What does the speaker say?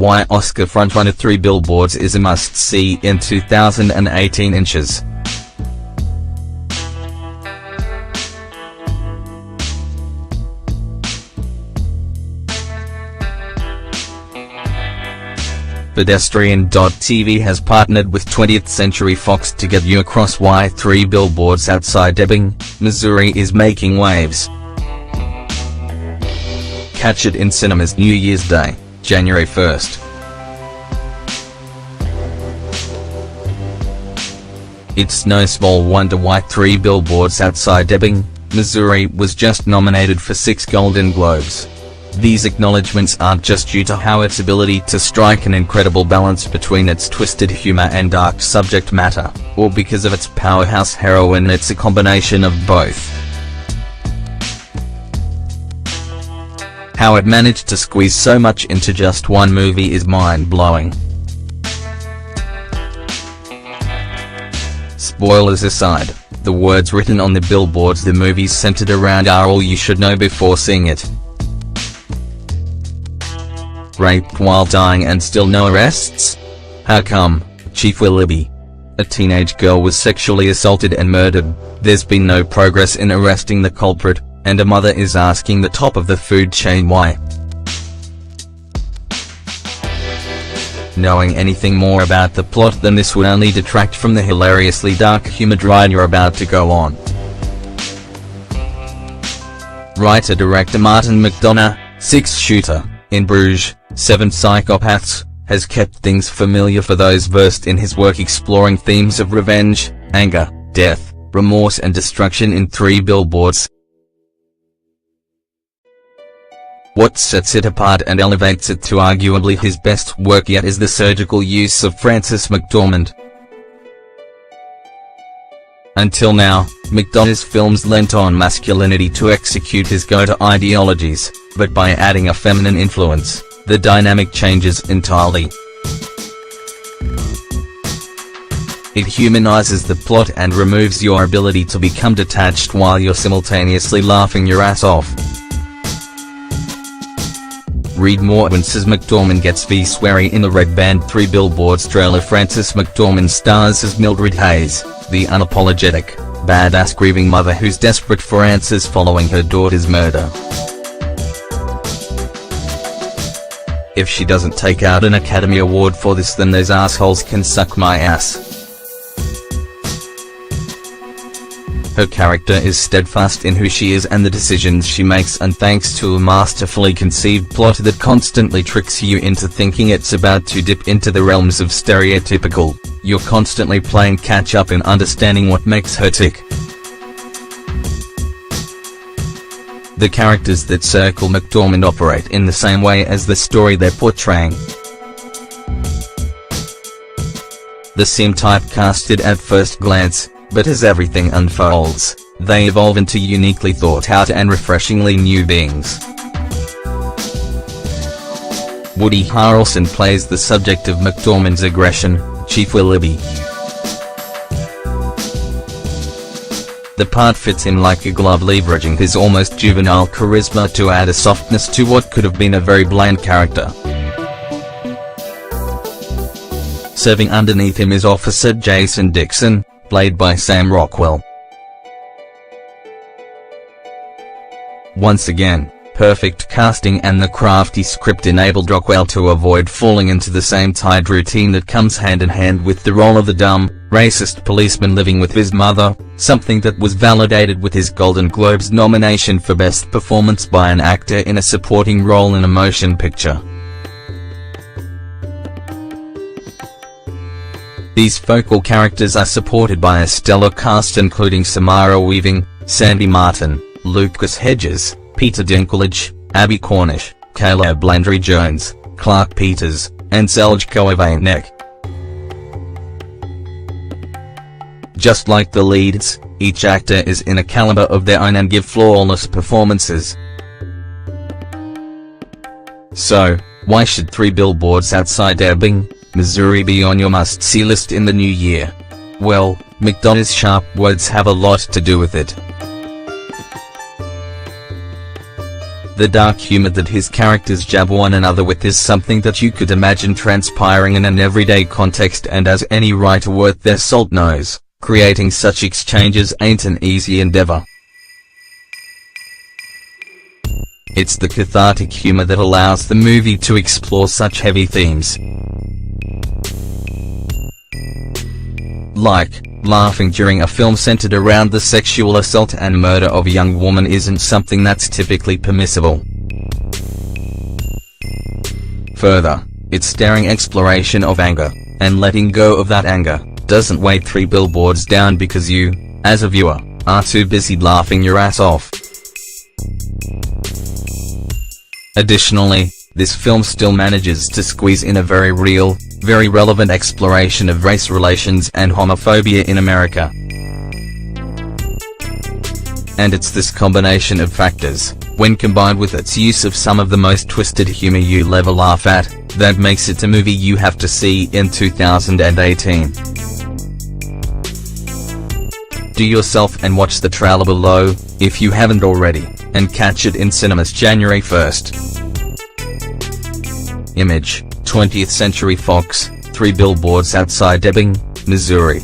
Why Oscar-Frontrunner 3 Billboards is a must-see in 2018 inches. Pedestrian.tv has partnered with 20th Century Fox to get you across why 3 Billboards Outside Ebbing, Missouri is making waves. Catch it in cinemas New Year's Day, January 1st. It's no small wonder why 3 Billboards Outside Ebbing, Missouri was just nominated for 6 Golden Globes. These acknowledgements aren't just due to how its ability to strike an incredible balance between its twisted humor and dark subject matter, or because of its powerhouse heroine. It's a combination of both. How it managed to squeeze so much into just one movie is mind-blowing. Spoilers aside, the words written on the billboards the movie's centered around are all you should know before seeing it. Raped while dying and still no arrests? How come? Chief Willoughby. A teenage girl was sexually assaulted and murdered. There's been no progress in arresting the culprit, and a mother is asking the top of the food chain why. Knowing anything more about the plot than this would only detract from the hilariously dark humored ride you're about to go on. Writer-director Martin McDonagh, six-shooter, in Bruges, 7 Psychopaths, has kept things familiar for those versed in his work exploring themes of revenge, anger, death, remorse and destruction in 3 Billboards. What sets it apart and elevates it to arguably his best work yet is the surgical use of Frances McDormand. Until now, McDonagh's films lent on masculinity to execute his go-to ideologies, but by adding a feminine influence, the dynamic changes entirely. It humanizes the plot and removes your ability to become detached while you're simultaneously laughing your ass off. Read more when Mrs. McDormand gets V-sweary in the Red Band 3 Billboards trailer. Frances McDormand stars as Mildred Hayes, the unapologetic, badass grieving mother who's desperate for answers following her daughter's murder. If she doesn't take out an Academy Award for this, then those assholes can suck my ass. Her character is steadfast in who she is and the decisions she makes, and thanks to a masterfully conceived plot that constantly tricks you into thinking it's about to dip into the realms of stereotypical, you're constantly playing catch-up in understanding what makes her tick. The characters that circle McDormand operate in the same way as the story they're portraying. They seem typecasted at first glance, but as everything unfolds, they evolve into uniquely thought-out and refreshingly new beings. Woody Harrelson plays the subject of McDormand's aggression, Chief Willoughby. The part fits him like a glove, leveraging his almost juvenile charisma to add a softness to what could have been a very bland character. Serving underneath him is Officer Jason Dixon, played by Sam Rockwell. Once again, perfect casting and the crafty script enabled Rockwell to avoid falling into the same tired routine that comes hand in hand with the role of the dumb, racist policeman living with his mother, something that was validated with his Golden Globes nomination for Best Performance by an Actor in a Supporting Role in a Motion Picture. These focal characters are supported by a stellar cast including Samara Weaving, Sandy Martin, Lucas Hedges, Peter Dinklage, Abby Cornish, Caleb Landry Jones, Clark Peters, and Zeljko Ivanek. Just like the leads, each actor is in a caliber of their own and give flawless performances. So, why should 3 Billboards Outside Ebbing, Missouri be on your must-see list in the new year? Well, McDonagh's sharp words have a lot to do with it. The dark humor that his characters jab one another with is something that you could imagine transpiring in an everyday context, and as any writer worth their salt knows, creating such exchanges ain't an easy endeavor. It's the cathartic humor that allows the movie to explore such heavy themes. Like, laughing during a film centered around the sexual assault and murder of a young woman isn't something that's typically permissible. Further, its staring exploration of anger, and letting go of that anger, doesn't weigh 3 billboards down because you, as a viewer, are too busy laughing your ass off. Additionally, this film still manages to squeeze in a very real, very relevant exploration of race relations and homophobia in America. And it's this combination of factors, when combined with its use of some of the most twisted humor you'll ever laugh at, that makes it a movie you have to see in 2018. Do yourself and watch the trailer below, if you haven't already, and catch it in cinemas January 1st. Image, 20th Century Fox, 3 Billboards Outside Ebbing, Missouri.